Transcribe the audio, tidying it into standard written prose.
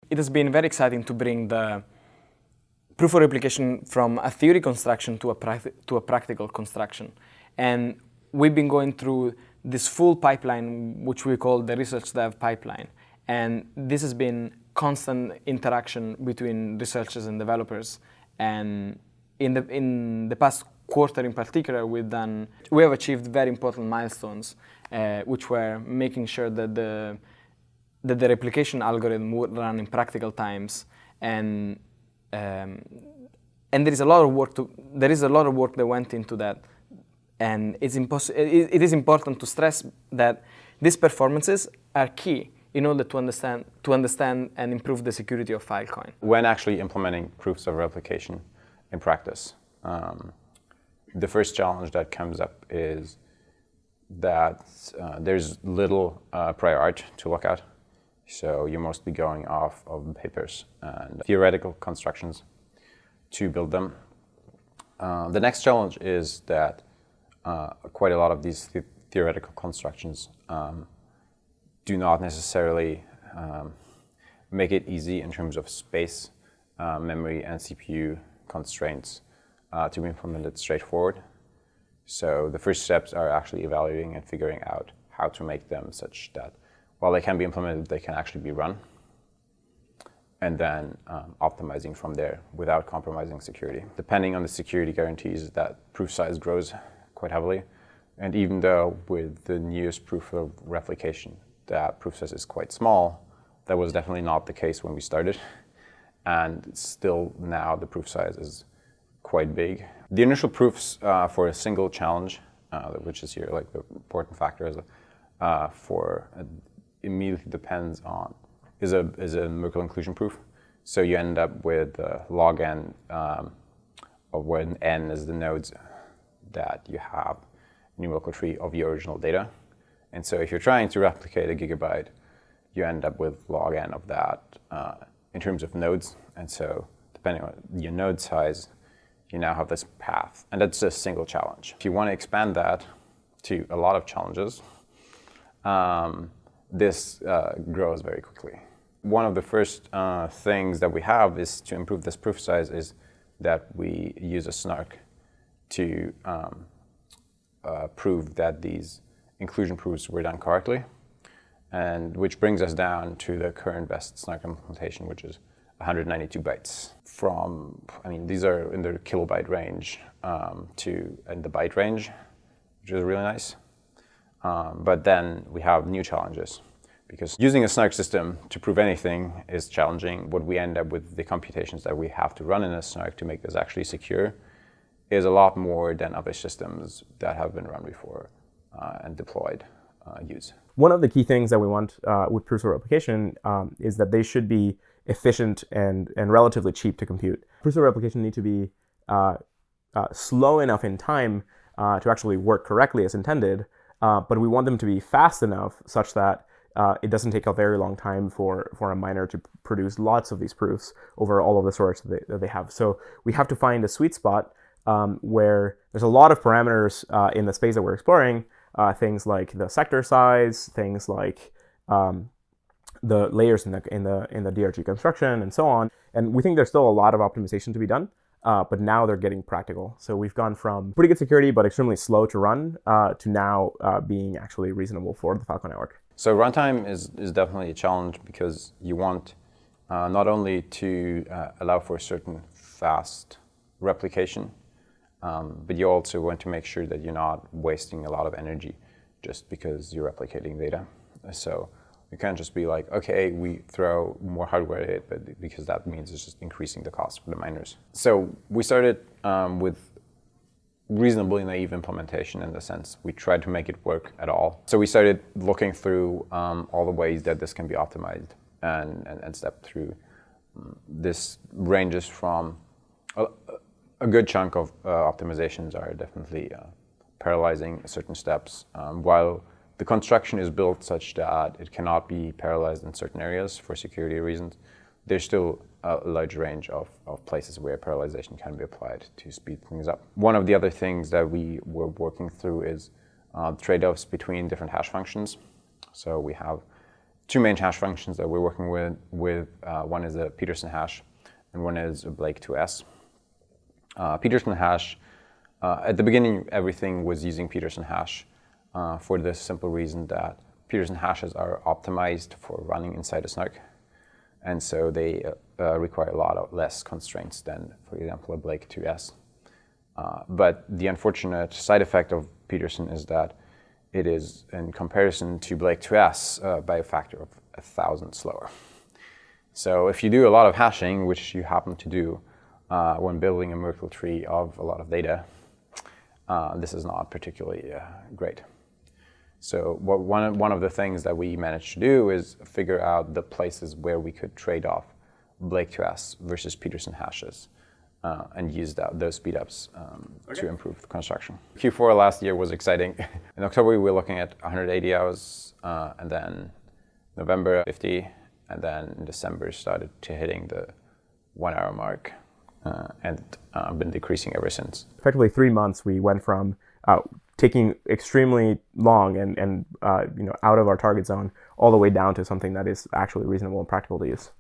it has been very exciting to bring the proof of replication from a theory construction to a practical construction. And we've been going through this full pipeline, which we call the research dev pipeline. And this has been constant interaction between researchers and developers. And in the past quarter in particular, we have achieved very important milestones, which were making sure that the replication algorithm would run in practical times, and there is a lot of work that went into that, and it is important to stress that these performances are key in order to understand and improve the security of Filecoin. When actually implementing proofs of replication in practice, the first challenge that comes up is that there's little prior art to look at. So you're mostly going off of papers and theoretical constructions to build them. The next challenge is that quite a lot of these theoretical constructions do not necessarily make it easy in terms of space, memory, and CPU constraints to be implemented straightforward. So the first steps are actually evaluating and figuring out how to make them such that while they can be implemented, they can actually be run, and then optimizing from there without compromising security. Depending on the security guarantees, that proof size grows quite heavily. And even though with the newest proof of replication, that proof size is quite small, that was definitely not the case when we started. And still now the proof size is quite big. The initial proofs for a single challenge, which is here like the important factor, is immediately depends on is a Merkle inclusion proof. So you end up with log n of when n is the nodes that you have in your Merkle tree of your original data. And so if you're trying to replicate a gigabyte, you end up with log n of that in terms of nodes. And so depending on your node size, you now have this path. And that's a single challenge. If you want to expand that to a lot of challenges, this grows very quickly. One of the first things that we have is to improve this proof size is that we use a snark to prove that these inclusion proofs were done correctly, and which brings us down to the current best snark implementation, which is 192 bytes. These are in the kilobyte range in the byte range, which is really nice. But then we have new challenges, because using a snark system to prove anything is challenging. What we end up with, the computations that we have to run in a snark to make this actually secure, is a lot more than other systems that have been run before and deployed use. One of the key things that we want with proofs of replication is that they should be efficient and relatively cheap to compute. Proofs of replication need to be slow enough in time to actually work correctly as intended, but we want them to be fast enough such that it doesn't take a very long time for a miner to produce lots of these proofs over all of the storage that they have. So we have to find a sweet spot where there's a lot of parameters in the space that we're exploring, things like the sector size, things like the layers in the DRG construction, and so on. And we think there's still a lot of optimization to be done, but now they're getting practical. So we've gone from pretty good security but extremely slow to run to now being actually reasonable for the Filecoin network. So runtime is definitely a challenge, because you want not only to allow for a certain fast replication, but you also want to make sure that you're not wasting a lot of energy just because you're replicating data. So you can't just be like, okay, we throw more hardware at it, but because that means it's just increasing the cost for the miners. So we started with reasonably naive implementation, in the sense we tried to make it work at all. So we started looking through all the ways that this can be optimized and step through. This ranges from a good chunk of optimizations are definitely parallelizing certain steps, while the construction is built such that it cannot be parallelized in certain areas for security reasons. There's still a large range of places where parallelization can be applied to speed things up. One of the other things that we were working through is trade-offs between different hash functions. So we have two main hash functions that we're working with. One is a Peterson hash, and one is a Blake 2s. Peterson hash, at the beginning, everything was using Peterson hash for the simple reason that Peterson hashes are optimized for running inside a snark. And so they require a lot less constraints than, for example, a Blake 2s. But the unfortunate side effect of Peterson is that it is, in comparison to Blake 2s, by a factor of 1,000 slower. So if you do a lot of hashing, which you happen to do when building a Merkle tree of a lot of data, this is not particularly great. So one of the things that we managed to do is figure out the places where we could trade off Blake 2s versus Peterson hashes and use those speedups to improve the construction. Q4 last year was exciting. In October, we were looking at 180 hours, and then November 50, and then in December started to hitting the 1 hour mark, and been decreasing ever since. Effectively 3 months, we went from taking extremely long and out of our target zone all the way down to something that is actually reasonable and practical to use.